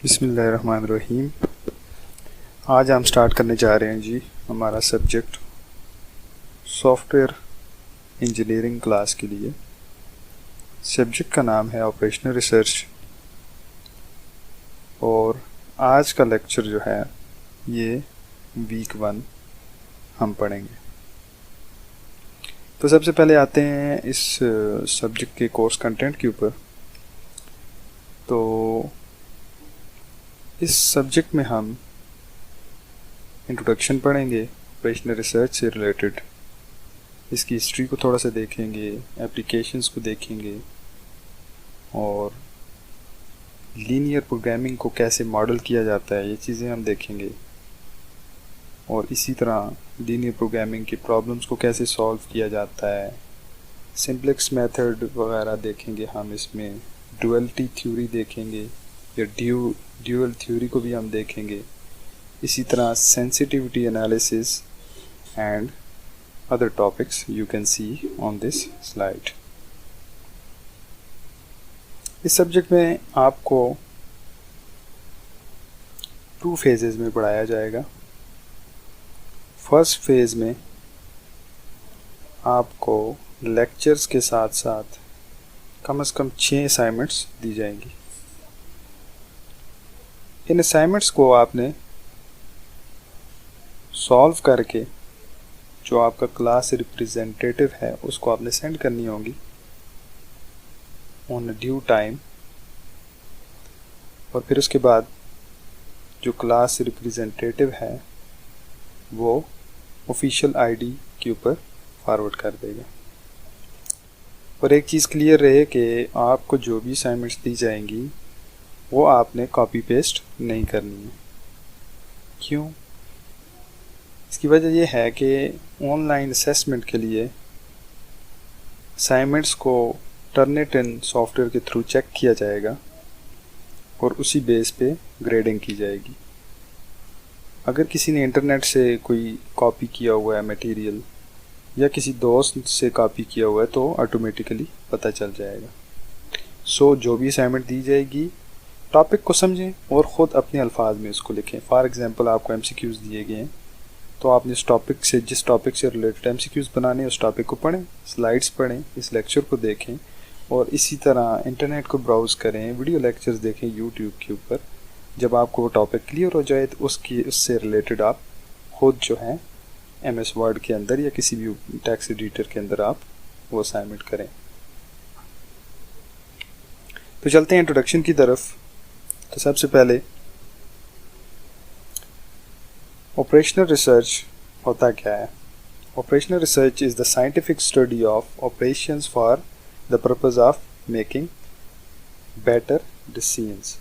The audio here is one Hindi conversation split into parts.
बिस्मिल्लाहिर्रहमानिर्रहीम। आज हम स्टार्ट करने जा रहे हैं जी हमारा सब्जेक्ट सॉफ्टवेयर इंजीनियरिंग क्लास के लिए। सब्जेक्ट का नाम है ऑपरेशनल रिसर्च और आज का लेक्चर जो है ये वीक 1 हम पढ़ेंगे। तो सबसे पहले आते हैं इस सब्जेक्ट के कोर्स कंटेंट के ऊपर। तो इस सब्जेक्ट में हम इंट्रोडक्शन पढ़ेंगे ऑपरेशनल रिसर्च से रिलेटेड, इसकी हिस्ट्री को थोड़ा सा देखेंगे, एप्लीकेशंस को देखेंगे और लीनियर प्रोग्रामिंग को कैसे मॉडल किया जाता है ये चीज़ें हम देखेंगे। और इसी तरह लीनियर प्रोग्रामिंग की प्रॉब्लम्स को कैसे सॉल्व किया जाता है, सिंप्लेक्स मेथड वगैरह देखेंगे हम। इसमें डुअलिटी थ्योरी देखेंगे या ड्यूअल थ्योरी को भी हम देखेंगे। इसी तरह sensitivity analysis and other topics you can see on this slide. इस सब्जेक्ट में आपको 2 फेजेस में पढ़ाया जाएगा। फर्स्ट फेज़ में आपको लेक्चर्स के साथ साथ कम से कम 6 असाइनमेंट्स दी जाएंगी। इन असाइनमेंट्स को आपने सॉल्व करके जो आपका क्लास रिप्रेजेंटेटिव है उसको आपने सेंड करनी होगी ऑन ड्यू टाइम। और फिर उसके बाद जो क्लास रिप्रेजेंटेटिव है वो ऑफिशियल आईडी के ऊपर फॉरवर्ड कर देगा। और एक चीज़ क्लियर रहे कि आपको जो भी असाइनमेंट्स दी जाएंगी वो आपने कॉपी पेस्ट नहीं करनी है। क्यों? इसकी वजह यह है कि ऑनलाइन असेसमेंट के लिए असाइनमेंट्स को टर्निटिन सॉफ्टवेयर के थ्रू चेक किया जाएगा और उसी बेस पे ग्रेडिंग की जाएगी। अगर किसी ने इंटरनेट से कोई कॉपी किया हुआ है मटेरियल या किसी दोस्त से कॉपी किया हुआ है तो ऑटोमेटिकली पता चल जाएगा। सो जो भी असाइनमेंट दी जाएगी टॉपिक को समझें और ख़ुद अपने अल्फाज में उसको लिखें। फॉर एग्ज़ाम्पल आपको MCQs दिए गए हैं तो आपने जिस टॉपिक से रिलेटेड MCQs बनाने उस टॉपिक को पढ़ें, स्लाइड्स पढ़ें, इस लेक्चर को देखें और इसी तरह इंटरनेट को ब्राउज़ करें, वीडियो लेक्चर्स देखें यूट्यूब के ऊपर। जब आपको वो टॉपिक क्लियर हो जाए तो उससे रिलेटेड आप खुद जो है MS वर्ड के अंदर या किसी भी टेक्स्ट एडिटर के अंदर आप वो असाइनमेंट करें। तो चलते हैं इंट्रोडक्शन की तरफ। तो सबसे पहले ऑपरेशनल रिसर्च होता क्या है? Operational research is the scientific study of operations for the purpose of making better decisions.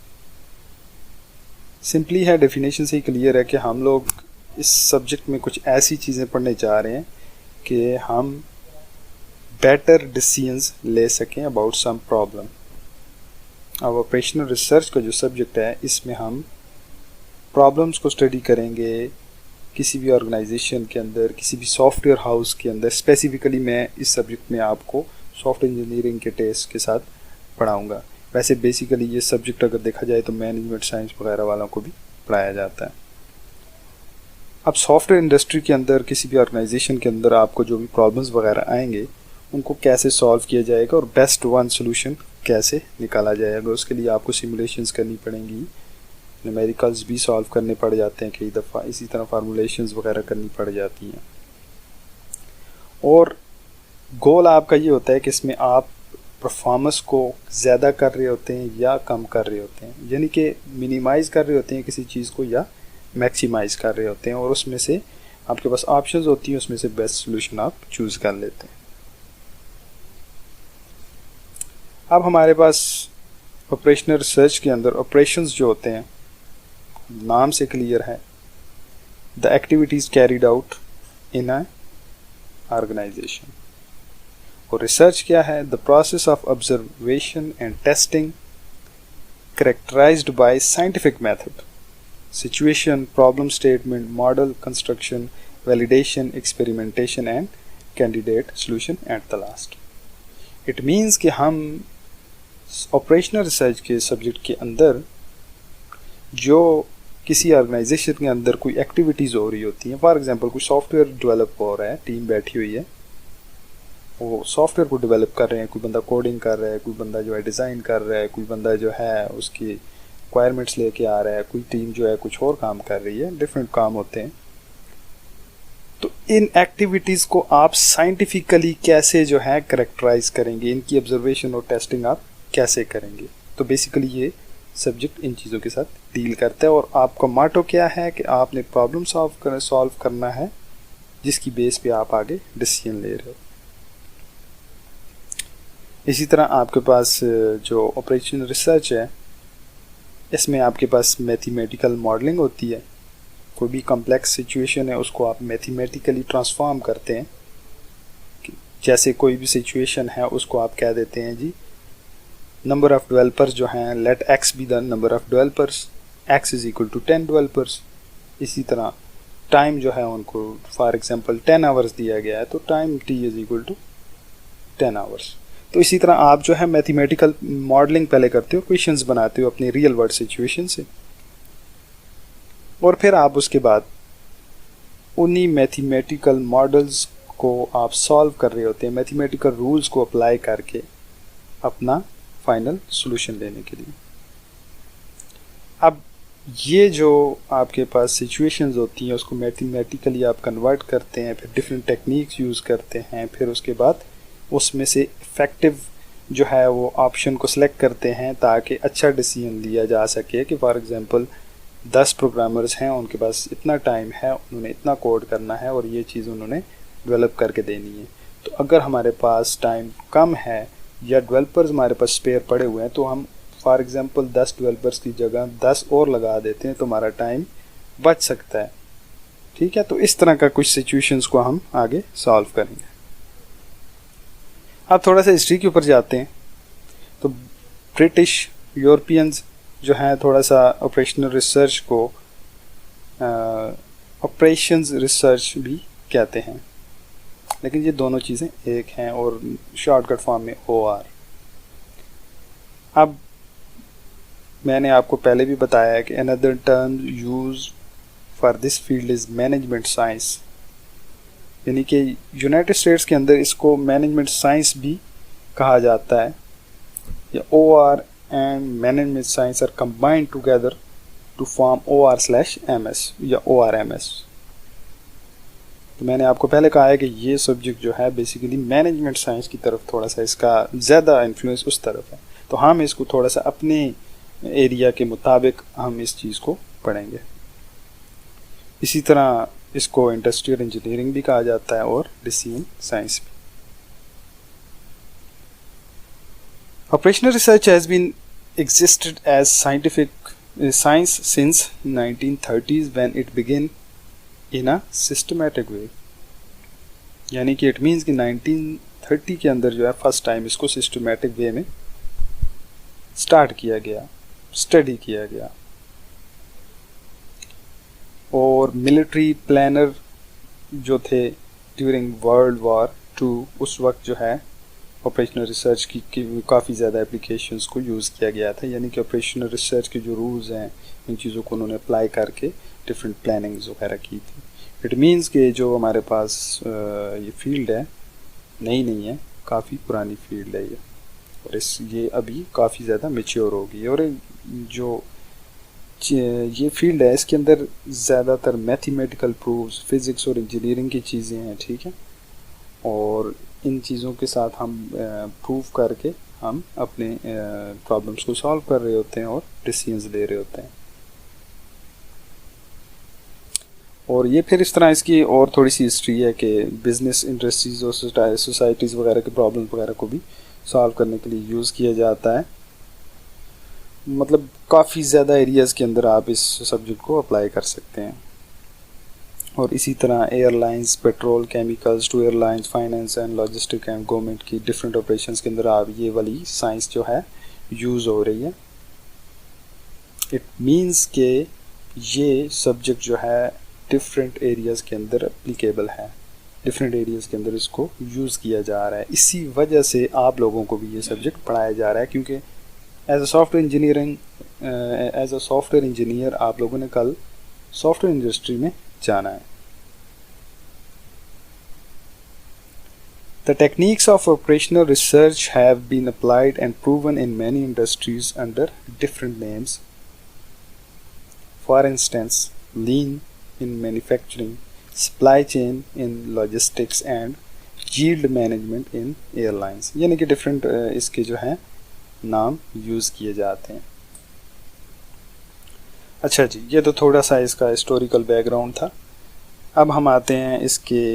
Simply है, डेफिनेशन से ही क्लियर है कि हम लोग इस सब्जेक्ट में कुछ ऐसी चीज़ें पढ़ने जा रहे हैं कि हम बेटर डिसीजंस ले सकें अबाउट सम प्रॉब्लम। अब ऑपरेशनल रिसर्च का जो सब्जेक्ट है इसमें हम प्रॉब्लम्स को स्टडी करेंगे किसी भी ऑर्गेनाइजेशन के अंदर, किसी भी सॉफ्टवेयर हाउस के अंदर। स्पेसिफिकली मैं इस सब्जेक्ट में आपको सॉफ्टवेयर इंजीनियरिंग के टेस्ट के साथ पढ़ाऊँगा। वैसे बेसिकली ये सब्जेक्ट अगर देखा जाए तो मैनेजमेंट साइंस वगैरह वालों को भी पढ़ाया जाता है। अब सॉफ्टवेयर इंडस्ट्री के अंदर किसी भी ऑर्गेनाइजेशन के अंदर आपको जो भी प्रॉब्लम्स वगैरह आएंगे उनको कैसे सॉल्व किया जाएगा और बेस्ट वन सोल्यूशन कैसे निकाला जाएगा, उसके लिए आपको सिमुलेशंस करनी पड़ेंगी, न्यूमेरिकल्स भी सॉल्व करने पड़ जाते हैं कई दफ़ा, इसी तरह फार्मूलेशंस वगैरह करनी पड़ जाती हैं। और गोल आपका ये होता है कि इसमें आप परफॉर्मेंस को ज़्यादा कर रहे होते हैं या कम कर रहे होते हैं, यानी कि मिनिमाइज़ कर रहे होते हैं किसी चीज़ को या मैक्सिमाइज़ कर रहे होते हैं। और उसमें से आपके पास ऑप्शंस होती हैं, उसमें से बेस्ट सोल्यूशन आप चूज़ कर लेते हैं। अब हमारे पास ऑपरेशनल रिसर्च के अंदर ऑपरेशंस जो होते हैं नाम से क्लियर है, the activities carried out in a organization. और रिसर्च क्या है? The process of observation and testing characterized by scientific method, situation, problem statement, model construction, validation, experimentation and candidate solution at the last. It means कि हम ऑपरेशनल रिसर्च के सब्जेक्ट के अंदर जो किसी ऑर्गेनाइजेशन के अंदर कोई एक्टिविटीज़ हो रही होती हैं, फॉर एग्जांपल कोई सॉफ्टवेयर डेवलप हो रहा है, टीम बैठी हुई है, वो सॉफ्टवेयर को डेवलप कर रहे हैं, कोई बंदा कोडिंग कर रहा है, कोई बंदा जो है डिज़ाइन कर रहा है, कोई बंदा जो है उसकी रिक्वायरमेंट्स लेके आ रहा है, कोई टीम जो है कुछ और काम कर रही है, डिफरेंट काम होते हैं। तो इन एक्टिविटीज़ को आप साइंटिफिकली कैसे जो है करेक्टराइज करेंगे, इनकी ऑब्जर्वेशन और टेस्टिंग आप कैसे करेंगे। तो बेसिकली ये सब्जेक्ट इन चीज़ों के साथ डील करता है, और आपका माटो क्या है कि आपने प्रॉब्लम सॉल्व करना है, जिसकी बेस पे आप आगे डिसीजन ले रहे हो। इसी तरह आपके पास जो ऑपरेशनल रिसर्च है, इसमें आपके पास मैथमेटिकल मॉडलिंग होती है। कोई भी कॉम्प्लेक्स सिचुएशन है उसको आप मैथमेटिकली ट्रांसफॉर्म करते हैं। जैसे कोई भी सिचुएशन है उसको आप कह देते हैं जी नंबर ऑफ़ डेवलपर्स जो हैं, let X be the number of developers, X is equal to 10 developers. इसी तरह टाइम जो है उनको फॉर एग्जांपल 10 आवर्स दिया गया है, तो time T is equal to 10 hours. तो इसी तरह आप जो है मैथमेटिकल मॉडलिंग पहले करते हो, क्वेश्चंस बनाते हो अपनी रियल वर्ल्ड सिचुएशन से, और फिर आप उसके बाद उन्हीं मैथमेटिकल मॉडल्स को आप सॉल्व कर रहे होते हैं, मैथमेटिकल रूल्स को अप्लाई करके अपना फाइनल सॉल्यूशन लेने के लिए। अब ये जो आपके पास सिचुएशंस होती हैं उसको मैथमेटिकली आप कन्वर्ट करते हैं, फिर डिफरेंट टेक्निक्स यूज़ करते हैं, फिर उसके बाद उसमें से इफ़ेक्टिव जो है वो ऑप्शन को सिलेक्ट करते हैं ताकि अच्छा डिसीजन लिया जा सके कि फॉर एग्जांपल 10 प्रोग्रामर्स हैं, उनके पास इतना टाइम है, उन्होंने इतना कोड करना है और ये चीज़ उन्होंने डेवलप करके देनी है। तो अगर हमारे पास टाइम कम है या डेवलपर्स हमारे पास स्पेयर पड़े हुए हैं, तो हम फॉर एग्जांपल 10 डेवलपर्स की जगह 10 और लगा देते हैं, तो हमारा टाइम बच सकता है। ठीक है, तो इस तरह का कुछ सिचुएशंस को हम आगे सॉल्व करेंगे। अब थोड़ा सा हिस्ट्री के ऊपर जाते हैं। तो ब्रिटिश यूरोपियंस जो हैं थोड़ा सा ऑपरेशनल रिसर्च को ऑपरेशंस रिसर्च भी कहते हैं, लेकिन ये दोनों चीज़ें एक हैं और शॉर्टकट फॉर्म में OR। अब मैंने आपको पहले भी बताया है कि another term use for this field is management science, यानी कि यूनाइटेड स्टेट्स के अंदर इसको मैनेजमेंट साइंस भी कहा जाता है, या OR and management science are combined together to form OR/MS या ORMS। तो मैंने आपको पहले कहा है कि ये सब्जेक्ट जो है बेसिकली मैनेजमेंट साइंस की तरफ थोड़ा सा इसका ज़्यादा इन्फ्लुएंस उस तरफ है, तो हम इसको थोड़ा सा अपने एरिया के मुताबिक हम इस चीज़ को पढ़ेंगे। इसी तरह इसको इंडस्ट्रियल इंजीनियरिंग भी कहा जाता है और डिसीजन साइंस भी। Operational research has been existed as scientific science since 1930s when it began in a systematic way, यानी कि इट मीन्स कि 1930 के अंदर जो है फर्स्ट टाइम इसको सिस्टमेटिक वे में स्टार्ट किया गया, स्टडी किया गया। और मिलिट्री प्लानर जो थे ड्यूरिंग वर्ल्ड वॉर 2 उस वक्त जो है ऑपरेशनल रिसर्च की काफ़ी ज़्यादा एप्लीकेशंस को यूज़ किया गया था, यानी कि ऑपरेशनल रिसर्च के जो रूल्स हैं इन चीज़ों को उन्होंने अप्लाई करके डिफरेंट प्लानिंग्स वगैरह की थी। इट मीन्स कि जो हमारे पास ये फील्ड है नई नहीं है, काफ़ी पुरानी फील्ड है ये, और ये अभी काफ़ी ज़्यादा मैच्योर हो गई है। और जो ये फील्ड है इसके अंदर ज़्यादातर मैथमेटिकल प्रूफ्स, फिज़िक्स और इंजीनियरिंग की चीज़ें हैं, ठीक है, और इन चीज़ों के साथ हम प्रूव करके हम अपने प्रॉब्लम्स को सॉल्व कर रहे होते हैं और डिसीजंस ले रहे होते हैं। और ये फिर इस तरह इसकी और थोड़ी सी हिस्ट्री है कि बिज़नेस इंडस्ट्रीज़ और सोसाइटीज़ वगैरह के प्रॉब्लम वगैरह को भी सॉल्व करने के लिए यूज़ किया जाता है। मतलब काफ़ी ज़्यादा एरियाज़ के अंदर आप इस सब्जेक्ट को अप्लाई कर सकते हैं। और इसी तरह airlines, petrol, chemicals to airlines, finance and logistic and government की डिफरेंट ऑपरेशंस के अंदर आप ये वाली साइंस जो है यूज़ हो रही है। इट मींस के ये सब्जेक्ट जो है डिफरेंट एरियाज़ के अंदर एप्लीकेबल है, डिफरेंट एरियाज़ के अंदर इसको यूज़ किया जा रहा है। इसी वजह से आप लोगों को भी ये सब्जेक्ट पढ़ाया जा रहा है, क्योंकि एज अ सॉफ्टवेयर इंजीनियर आप लोगों ने कल सॉफ्टवेयर इंडस्ट्री में जाना है. The techniques of operational research have been applied and proven in many industries under different names. For instance, lean in manufacturing, supply chain in logistics and yield management in airlines. यानी कि different इसके जो हैं नाम यूज़ किए जाते हैं. अच्छा जी, ये तो थोड़ा सा इसका हिस्टोरिकल बैकग्राउंड था. अब हम आते हैं इसके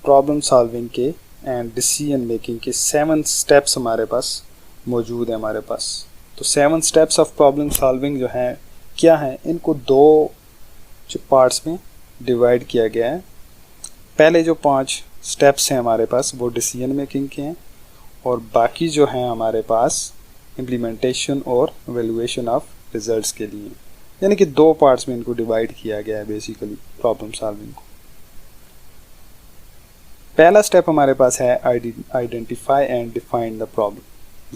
प्रॉब्लम सॉल्विंग के एंड डिसीजन मेकिंग के 7 स्टेप्स हमारे पास मौजूद है हमारे पास. तो 7 स्टेप्स ऑफ प्रॉब्लम सॉल्विंग जो हैं क्या हैं, इनको 2 जो पार्ट्स में डिवाइड किया गया है. पहले जो 5 स्टेप्स हैं हमारे पास वो डिसीजन मेकिंग के हैं और बाकी जो हैं हमारे पास इम्प्लीमेंटेशन और एवेल्युएशन ऑफ रिजल्ट्स के लिए. यानी कि 2 पार्ट्स में इनको डिवाइड किया गया है बेसिकली प्रॉब्लम सॉल्विंग को. पहला स्टेप हमारे पास है identify and define the problem.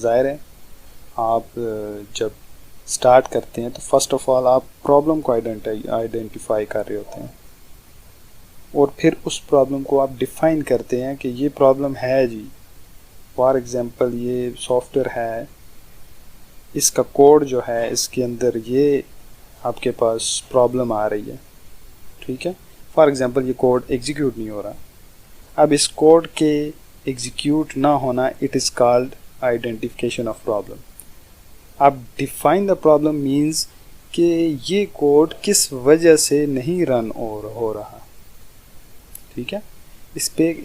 ज़ाहिर है आप जब स्टार्ट करते हैं तो फर्स्ट ऑफ ऑल आप प्रॉब्लम को आइडेंटिफाई कर रहे होते हैं और फिर उस प्रॉब्लम को आप डिफाइन करते हैं कि ये प्रॉब्लम है जी. फॉर एग्जांपल ये सॉफ्टवेयर है, इसका कोड जो है इसके अंदर ये आपके पास प्रॉब्लम आ रही है. ठीक है, फॉर एग्जांपल ये कोड एग्जीक्यूट नहीं हो रहा. अब इस कोड के एग्जीक्यूट ना होना it is called identification of problem. अब डिफाइन द प्रॉब्लम मीन्स कि ये कोड किस वजह से नहीं रन हो रहा. ठीक है,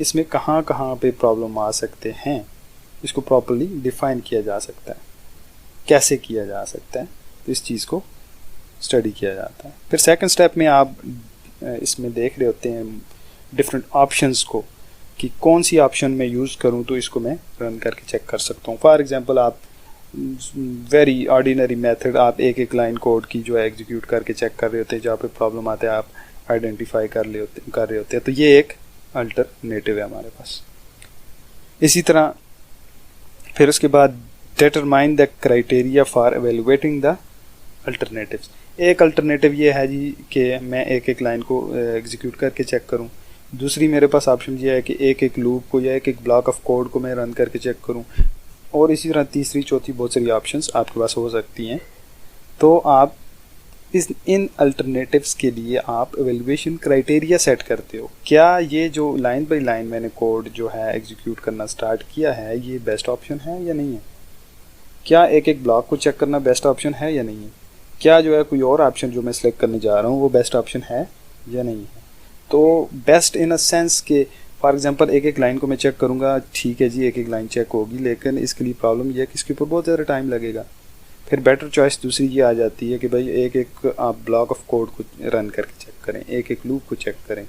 इसमें कहाँ कहाँ पे प्रॉब्लम आ सकते हैं, इसको प्रॉपर्ली डिफाइन किया जा सकता है. कैसे किया जा सकता है, तो इस चीज़ को स्टडी किया जाता है. फिर सेकंड स्टेप में आप इसमें देख रहे होते हैं डिफरेंट ऑप्शंस को कि कौन सी ऑप्शन मैं यूज़ करूं तो इसको मैं रन करके चेक कर सकता हूं. फॉर एग्जांपल आप वेरी ऑर्डिनरी मेथड आप एक लाइन कोड की जो है एग्जीक्यूट करके चेक कर रहे होते हैं, जहाँ पे प्रॉब्लम आते हैं आप आइडेंटिफाई कर रहे होते हैं. तो ये एक अल्टरनेटिव है हमारे पास. इसी तरह फिर उसके बाद determine the criteria for evaluating the alternatives. एक अल्टरनेटिव ये है जी कि मैं एक लाइन को एग्जीक्यूट करके चेक करूं. दूसरी मेरे पास ऑप्शन ये है कि एक लूप को या एक ब्लॉक ऑफ कोड को मैं रन करके चेक करूं. और इसी तरह तीसरी चौथी बहुत सारी ऑप्शंस आपके पास हो सकती हैं. तो आप इन अल्टरनेटिव्स के लिए आप एवेल्युएशन क्राइटेरिया सेट करते हो. क्या ये जो लाइन बाय लाइन मैंने कोड जो है एग्जीक्यूट करना स्टार्ट किया है ये बेस्ट ऑप्शन है या नहीं है. क्या एक ब्लॉक को चेक करना बेस्ट ऑप्शन है या नहीं है. क्या जो है कोई और ऑप्शन जो मैं सिलेक्ट करने जा रहा हूँ वो बेस्ट ऑप्शन है या नहीं है. तो बेस्ट इन अ सेंस के फॉर एग्जांपल एक लाइन को मैं चेक करूँगा, ठीक है जी एक लाइन चेक होगी, लेकिन इसके लिए प्रॉब्लम यह है कि इसके ऊपर बहुत ज़्यादा टाइम लगेगा. फिर बेटर चॉइस दूसरी ये आ जाती है कि भाई एक आप ब्लॉक ऑफ कोड को रन करके चेक करें, एक लूप को चेक करें,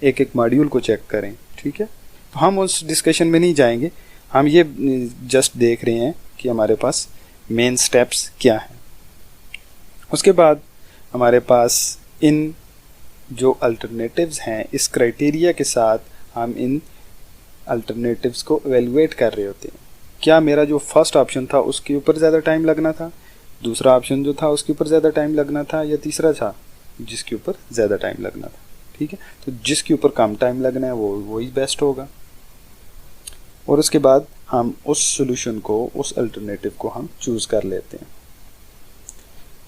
एक मॉड्यूल को चेक करें. ठीक है, तो हम उस डिस्कशन में नहीं जाएंगे, हम ये जस्ट देख रहे हैं कि हमारे पास मेन स्टेप्स क्या हैं. उसके बाद हमारे पास इन जो अल्टरनेटिव्स हैं इस क्राइटेरिया के साथ हम इन अल्टरनेटिव्स को एवेलुएट कर रहे होते हैं. क्या मेरा जो फर्स्ट ऑप्शन था उसके ऊपर ज़्यादा टाइम लगना था, दूसरा ऑप्शन जो था उसके ऊपर ज़्यादा टाइम लगना था, या तीसरा था जिसके ऊपर ज़्यादा टाइम लगना था. ठीक है, तो जिसके ऊपर कम टाइम लगना है वो ही बेस्ट होगा. और उसके बाद हम उस सोल्यूशन को, उस अल्टरनेटिव को हम चूज़ कर लेते हैं.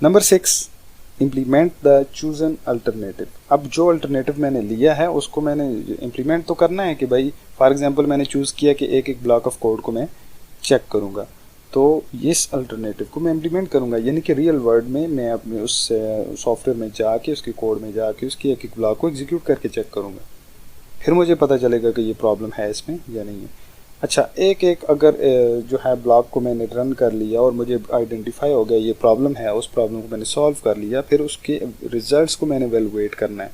Number 6, implement the chosen alternative. अब जो अल्टरनेटिव मैंने लिया है उसको मैंने इम्प्लीमेंट तो करना है कि भाई फॉर एग्जांपल मैंने चूज़ किया कि एक ब्लॉक ऑफ कोड को मैं चेक करूँगा, तो इस अल्टरनेटिव को मैं इम्प्लीमेंट करूँगा. यानी कि रियल वर्ल्ड में मैं अपने उस सॉफ्टवेयर में जाके उसके कोड में जाके उसकी एक ब्लॉक को एग्जीक्यूट करके चेक करूँगा. फिर मुझे पता चलेगा कि ये प्रॉब्लम है इसमें या नहीं है. अच्छा, एक अगर जो है ब्लॉक को मैंने रन कर लिया और मुझे आइडेंटिफाई हो गया ये प्रॉब्लम है, उस प्रॉब्लम को मैंने सॉल्व कर लिया, फिर उसके रिजल्ट्स को मैंने एवेलुएट करना है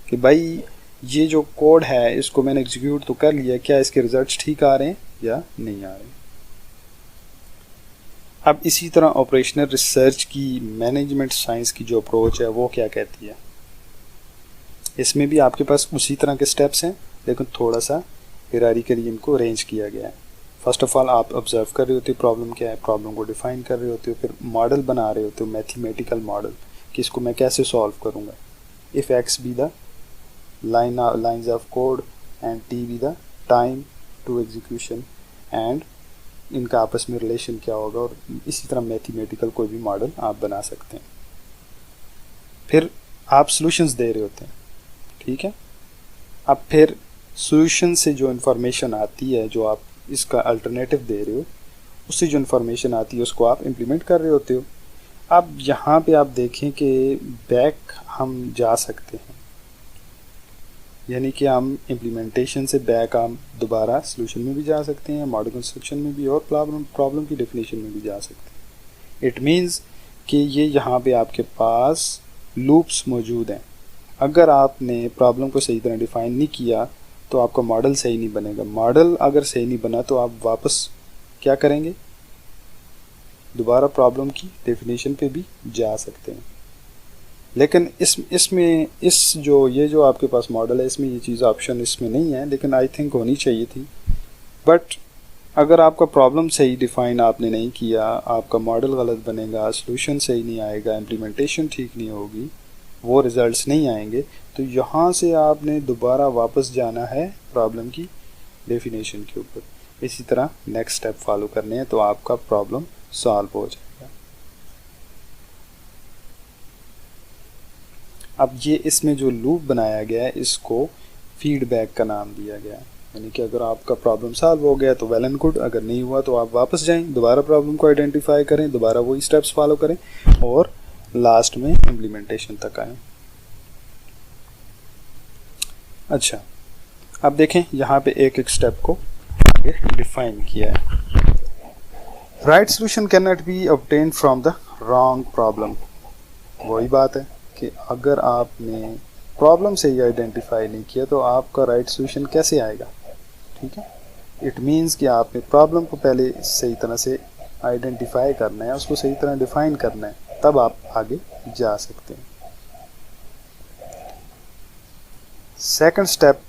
कि भाई ये जो कोड है इसको मैंने एग्जीक्यूट तो कर लिया, क्या इसके रिजल्ट्स ठीक आ रहे हैं या नहीं आ रहे. अब इसी तरह ऑपरेशनल रिसर्च की मैनेजमेंट साइंस की जो अप्रोच है वो क्या कहती है. इसमें भी आपके पास उसी तरह के स्टेप्स हैं लेकिन थोड़ा सा हिरारिकली इनको अरेंज किया गया है. फर्स्ट ऑफ ऑल आप ऑब्जर्व कर रहे होते हो प्रॉब्लम क्या है, प्रॉब्लम को डिफाइन कर रहे होते हो, फिर मॉडल बना रहे होते हो, मैथमेटिकल मॉडल कि इसको मैं कैसे सॉल्व करूँगा। If X be the lines of code and T be the time to execution, and इनका आपस में रिलेशन क्या होगा, और इसी तरह मैथमेटिकल कोई भी मॉडल आप बना सकते हैं। फिर आप सॉल्यूशंस दे रहे होते हैं, ठीक है। अब फिर सॉल्यूशन से जो इन्फॉर्मेशन आती है, जो आप इसका अल्टरनेटिव दे रहे हो, उससे जो इन्फॉर्मेशन आती है उसको आप इम्प्लीमेंट कर रहे होते हो। अब यहाँ पे आप देखें कि बैक हम जा सकते हैं, यानी कि हम इम्प्लीमेंटेशन से बैक हम दोबारा सॉल्यूशन में भी जा सकते हैं, मॉडल कंस्ट्रक्शन में भी, और प्रॉब्लम की डेफिनेशन में भी जा सकते हैं। इट मीन्स कि ये यहाँ पे आपके पास लूप्स मौजूद हैं। अगर आपने प्रॉब्लम को सही तरह डिफाइन नहीं किया तो आपका मॉडल सही नहीं बनेगा। मॉडल अगर सही नहीं बना तो आप वापस क्या करेंगे, दोबारा प्रॉब्लम की डेफिनेशन पे भी जा सकते हैं। लेकिन इसमें ये जो आपके पास मॉडल है, इसमें ये चीज़ ऑप्शन इसमें नहीं है, लेकिन आई थिंक होनी चाहिए थी। बट अगर आपका प्रॉब्लम सही डिफाइन आपने नहीं किया, आपका मॉडल गलत बनेगा, सॉल्यूशन सही नहीं आएगा, इम्प्लीमेंटेशन ठीक नहीं होगी, वो रिजल्ट्स नहीं आएंगे, तो यहाँ से आपने दोबारा वापस जाना है प्रॉब्लम की डेफिनेशन के ऊपर। इसी तरह नेक्स्ट स्टेप फॉलो करने हैं तो आपका प्रॉब्लम सॉल्व हो जाएगा। अब ये इसमें जो लूप बनाया गया है इसको फीडबैक का नाम दिया गया है, यानी कि अगर आपका प्रॉब्लम सॉल्व हो गया तो वेल एंड गुड, अगर नहीं हुआ तो आप वापस जाएं, दोबारा प्रॉब्लम को आइडेंटिफाई करें, दोबारा वही स्टेप्स फॉलो करें और लास्ट में इम्प्लीमेंटेशन तक आए। अच्छा, अब देखें यहाँ पे एक एक स्टेप को डिफाइन किया है। Right solution can not be obtain from the wrong problem. वही बात है कि अगर आपने प्रॉब्लम से ही आइडेंटिफाई नहीं किया तो आपका राइट सॉल्यूशन कैसे आएगा, ठीक है। इट मीन्स कि आपने प्रॉब्लम को पहले सही तरह से आइडेंटिफाई करना है, उसको सही तरह डिफाइन करना है, तब आप आगे जा सकते हैं। Second step,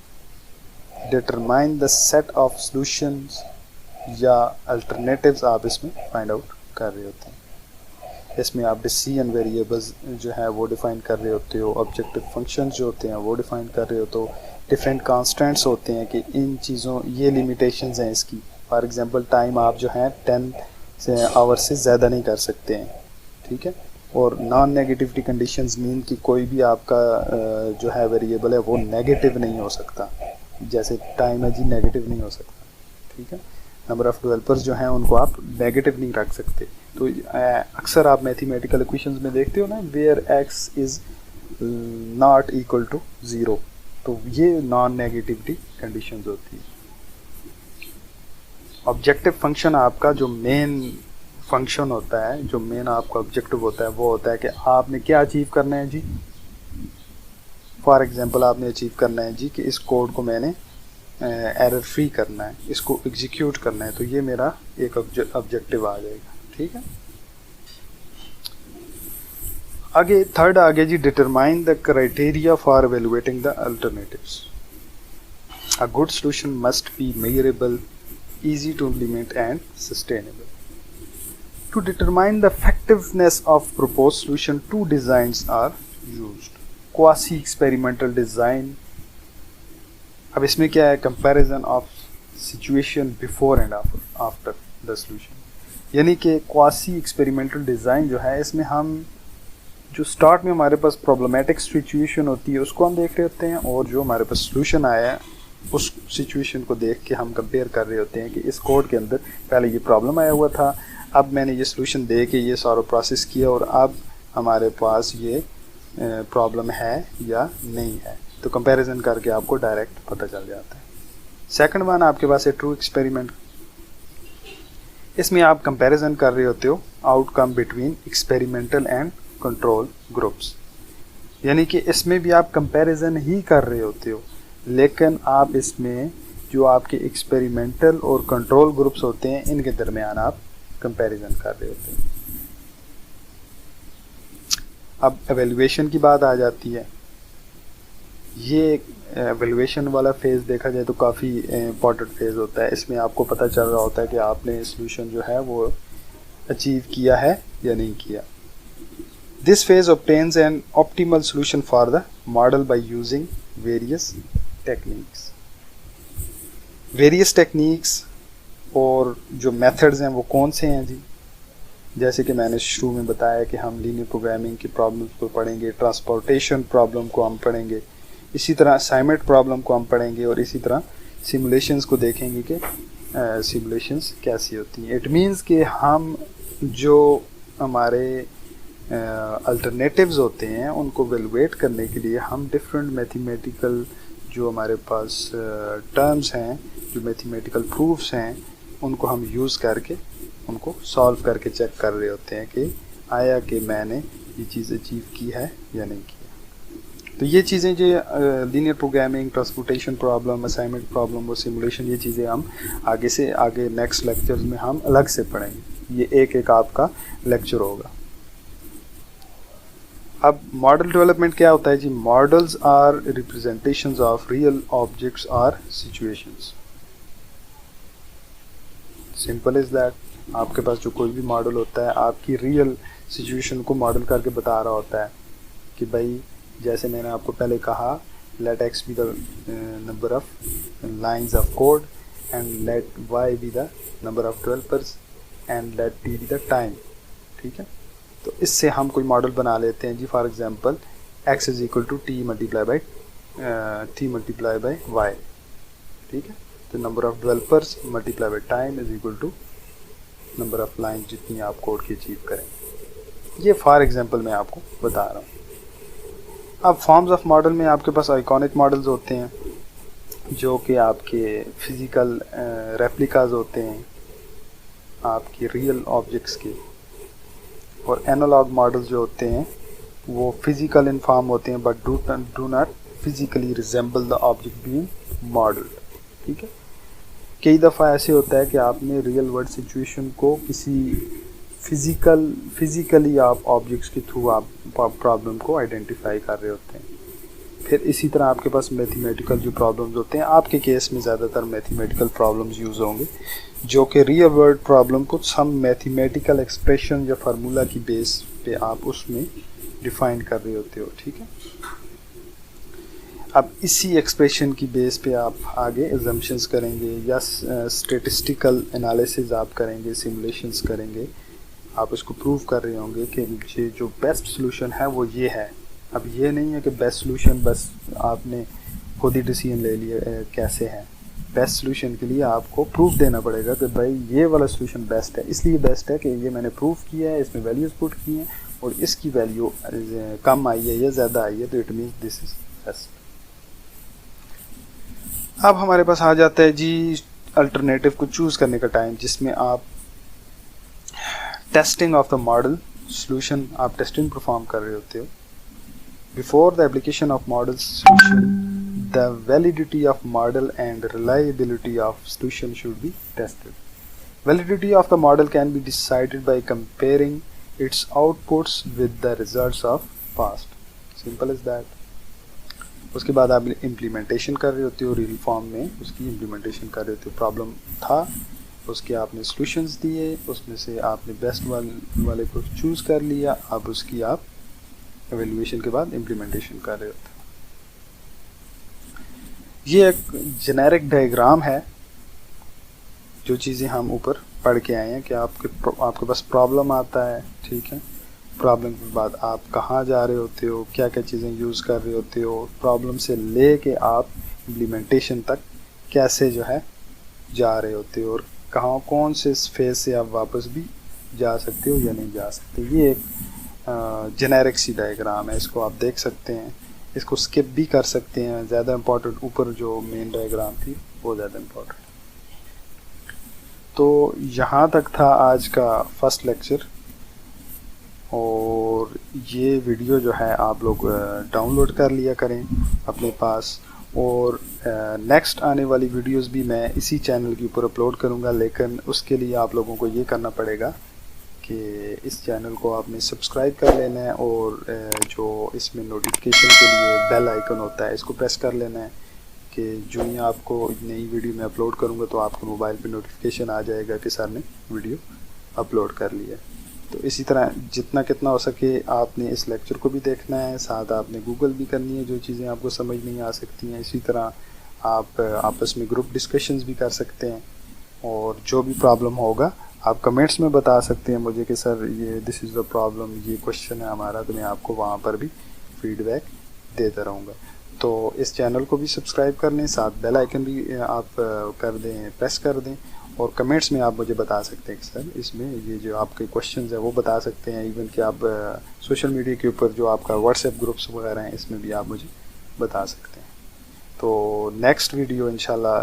determine the set of solutions या अल्टरनेटिव्स आप इसमें फाइंड आउट कर रहे होते हैं। इसमें आप डिसीजन वेरिएबल्स जो है वो डिफाइन कर रहे होते हो, ऑब्जेक्टिव फंक्शंस जो होते हैं वो डिफाइन कर रहे होते हो, डिफरेंट कॉन्स्टेंट्स होते हैं कि इन चीज़ों ये लिमिटेशंस हैं इसकी। फॉर एग्जांपल टाइम आप जो है 10 आवर से ज़्यादा नहीं कर सकते हैं, ठीक है। और नॉन नेगेटिविटी कंडीशंस मीन कि कोई भी आपका जो है वेरिएबल है वो नेगेटिव नहीं हो सकता, जैसे टाइम है जी नेगेटिव नहीं हो सकता, ठीक है। नंबर ऑफ़ डेवलपर्स जो हैं उनको आप नेगेटिव नहीं रख सकते। तो अक्सर आप मैथमेटिकल इक्वेशंस में देखते हो ना, where X is not equal to 0, तो ये नॉन नेगेटिविटी कंडीशंस होती है। ऑब्जेक्टिव फंक्शन आपका जो मेन फंक्शन होता है, जो मेन आपका ऑब्जेक्टिव होता है वो होता है कि आपने क्या अचीव करना है जी। फॉर एग्जांपल आपने अचीव करना है जी कि इस कोड को मैंने एरर फ्री करना है, इसको एग्जीक्यूट करना है, तो ये मेरा एक ऑब्जेक्टिव आ जाएगा, ठीक है। आगे थर्ड आगे जी, determine the criteria for evaluating the alternatives. A good solution must be measurable, easy to implement and sustainable. To determine the effectiveness of proposed solution, two designs are used. Quasi-experimental design. अब इसमें क्या है, comparison of situation before and after the solution. यानी कि quasi-experimental design जो है, इसमें हम जो स्टार्ट में हमारे पास प्रॉब्लमेटिक सिचुएशन होती है उसको हम देख रहे होते हैं, और जो हमारे पास सॉल्यूशन आया है उस सिचुएशन को देख के हम कंपेयर कर रहे होते हैं कि इस कोड के अंदर पहले ये प्रॉब्लम आया हुआ था, अब मैंने ये सॉल्यूशन दे के ये सारा प्रोसेस किया और अब हमारे पास ये प्रॉब्लम है या नहीं है। तो कंपैरिजन करके आपको डायरेक्ट पता चल जाता है। सेकंड वन आपके पास है ट्रू एक्सपेरिमेंट। इसमें आप कंपैरिजन कर रहे होते हो outcome between experimental and control groups, यानी कि इसमें भी आप कंपैरिजन ही कर रहे होते हो, लेकिन आप इसमें जो आपके एक्सपेरिमेंटल और कंट्रोल ग्रुप्स होते हैं इनके दरमियान आप कंपैरिजन कर रहे होते हैं। अब एवेल्युएशन की बात आ जाती है। ये एवेलुएशन वाला फेज़ देखा जाए तो काफ़ी इम्पॉर्टेंट फेज़ होता है। इसमें आपको पता चल रहा होता है कि आपने सोल्यूशन जो है वो अचीव किया है या नहीं किया। This phase obtains an optimal solution for the model by using various techniques। Various techniques और जो मेथड्स हैं वो कौन से हैं जी? जैसे कि मैंने शुरू में बताया कि हम लीनियर प्रोग्रामिंग की प्रॉब्लम्स को पढ़ेंगे, ट्रांसपोर्टेशन प्रॉब्लम को हम पढ़ेंगे, इसी तरह असाइनमेंट प्रॉब्लम को हम पढ़ेंगे और इसी तरह सिमुलेशंस को देखेंगे कि सिमुलेशंस कैसी होती हैं। इट मीन्स कि हम जो हमारे अल्टरनेटिव्स होते हैं उनको वैल्यूएट करने के लिए हम डिफरेंट मैथमेटिकल जो हमारे पास टर्म्स हैं, जो मैथमेटिकल प्रूफ्स हैं, उनको हम यूज़ करके उनको सॉल्व करके चेक कर रहे होते हैं कि आया कि मैंने ये चीज़ अचीव की है या नहीं की। तो ये चीज़ें जो linear programming, transportation problem, assignment problem और सिमुलेशन, ये चीज़ें हम आगे से आगे नेक्स्ट लेक्चर्स में हम अलग से पढ़ेंगे। ये एक एक आपका लेक्चर होगा। अब मॉडल डेवलपमेंट क्या होता है जी? Models are representations of real objects और सिचुएशंस। Simple is that. आपके पास जो कोई भी मॉडल होता है आपकी रियल सिचुएशन को मॉडल करके बता रहा होता है कि भाई जैसे मैंने आपको पहले कहा, let X be the number of lines of code and let Y be the number of developers and let T be the time. ठीक है, तो इससे हम कोई मॉडल बना लेते हैं जी। For example x is equal to T multiply by Y. ठीक है, तो number of developers multiply by time is equal to number of line जितनी आप कोड की अचीव करें। ये फॉर एग्जांपल मैं आपको बता रहा हूँ। अब फॉर्म्स ऑफ मॉडल में आपके पास आइकॉनिक मॉडल्स होते हैं जो कि आपके फिजिकल रेप्लिकाज होते हैं आपकी रियल ऑब्जेक्ट्स के, और एनालॉग मॉडल्स जो होते हैं वो फिजिकल इन फॉर्म होते हैं but do not physically resemble the object being modelled. ठीक है, कई दफ़ा ऐसे होता है कि आपने रियल वर्ल्ड सिचुएशन को किसी फिजिकली आप ऑब्जेक्ट्स के थ्रू आप प्रॉब्लम को आइडेंटिफाई कर रहे होते हैं। फिर इसी तरह आपके पास मैथमेटिकल जो प्रॉब्लम्स होते हैं, आपके केस में ज़्यादातर मैथमेटिकल प्रॉब्लम्स यूज़ होंगे जो कि रियल वर्ल्ड प्रॉब्लम को सम मैथमेटिकल एक्सप्रेशन या फार्मूला की बेस पे आप उसमें डिफाइन कर रहे होते हो। ठीक है, अब इसी एक्सप्रेशन की बेस पे आप आगे एजम्पशंस करेंगे या स्टैटिस्टिकल एनालिसिस आप करेंगे, सिमुलेशंस करेंगे। आप इसको प्रूव कर रहे होंगे कि ये जो बेस्ट सोल्यूशन है वो ये है। अब ये नहीं है कि बेस्ट सोल्यूशन बस आपने खुद ही डिसीजन ले लिया कैसे है। बेस्ट सोल्यूशन के लिए आपको प्रूफ देना पड़ेगा कि भाई ये वाला सोल्यूशन बेस्ट है, इसलिए बेस्ट है कि ये मैंने प्रूफ किया है, इसमें वैल्यूज पुट की हैं और इसकी वैल्यू कम आई है या ज़्यादा आई है, तो it means this is best. अब हमारे पास आ जाता है जी अल्टरनेटिव को चूज़ करने का टाइम, जिसमें आप testing of the model solution, आप टेस्टिंग परफॉर्म कर रहे होते हो। Before the application of model solution the validity of model and reliability of solution should be tested. Validity of the model can be decided by comparing its outputs with the results of past. Simple as that. उसके बाद आप इम्प्लीमेंटेशन कर रहे होते हो, रियल फॉर्म में उसकी इम्प्लीमेंटेशन कर रहे होते हो। प्रॉब्लम था, उसके आपने सॉल्यूशंस दिए, उसमें से आपने बेस्ट वाले को चूज़ कर लिया, अब उसकी आप एवेल्युएशन के बाद इम्प्लीमेंटेशन कर रहे होते हो। ये एक जेनेरिक डायग्राम है, जो चीज़ें हम ऊपर पढ़ के आए हैं कि आपके पास प्रॉब्लम आता है। ठीक है, प्रॉब्लम के बाद आप कहाँ जा रहे होते हो, क्या क्या चीज़ें यूज़ कर रहे होते हो, प्रॉब्लम से ले के आप इम्प्लीमेंटेशन तक कैसे जो है जा रहे होते हो, और कहाँ कौन से फेज से आप वापस भी जा सकते हो या नहीं जा सकते। ये एक जेनेरिक सी डायग्राम है, इसको आप देख सकते हैं, इसको स्किप भी कर सकते हैं। ज़्यादा इम्पोर्टेंट ऊपर जो मेन डायग्राम थी वो ज़्यादा इम्पोर्टेंट। तो यहाँ तक था आज का फर्स्ट लेक्चर, और ये वीडियो जो है आप लोग डाउनलोड कर लिया करें अपने पास, और नेक्स्ट आने वाली वीडियोस भी मैं इसी चैनल के ऊपर अपलोड करूँगा। लेकिन उसके लिए आप लोगों को ये करना पड़ेगा कि इस चैनल को आपने सब्सक्राइब कर लेना है, और जो इसमें नोटिफिकेशन के लिए बेल आइकन होता है इसको प्रेस कर लेना है, कि जो ही आपको नई वीडियो में अपलोड करूँगा तो आपके मोबाइल पे नोटिफिकेशन आ जाएगा कि सर ने वीडियो अपलोड कर लिया। तो इसी तरह जितना कितना हो सके आपने इस लेक्चर को भी देखना है, साथ आपने गूगल भी करनी है जो चीज़ें आपको समझ नहीं आ सकती हैं। इसी तरह आप आपस में ग्रुप डिस्कशंस भी कर सकते हैं, और जो भी प्रॉब्लम होगा आप कमेंट्स में बता सकते हैं मुझे कि सर ये दिस इज़ द प्रॉब्लम, ये क्वेश्चन है हमारा, तो मैं आपको वहाँ पर भी फीडबैक देता रहूँगा। तो इस चैनल को भी सब्सक्राइब कर लें, साथ बेल आइकन भी आप कर दें, प्रेस कर दें, और कमेंट्स में आप मुझे बता सकते हैं कि सर इसमें ये जो आपके क्वेश्चंस हैं वो बता सकते हैं। इवन कि आप सोशल मीडिया के ऊपर जो आपका व्हाट्सएप ग्रुप्स वगैरह हैं इसमें भी आप मुझे बता सकते हैं। तो नेक्स्ट वीडियो इंशाल्लाह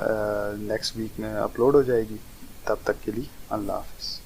नेक्स्ट वीक में अपलोड हो जाएगी। तब तक के लिए अल्लाह हाफ़िज़।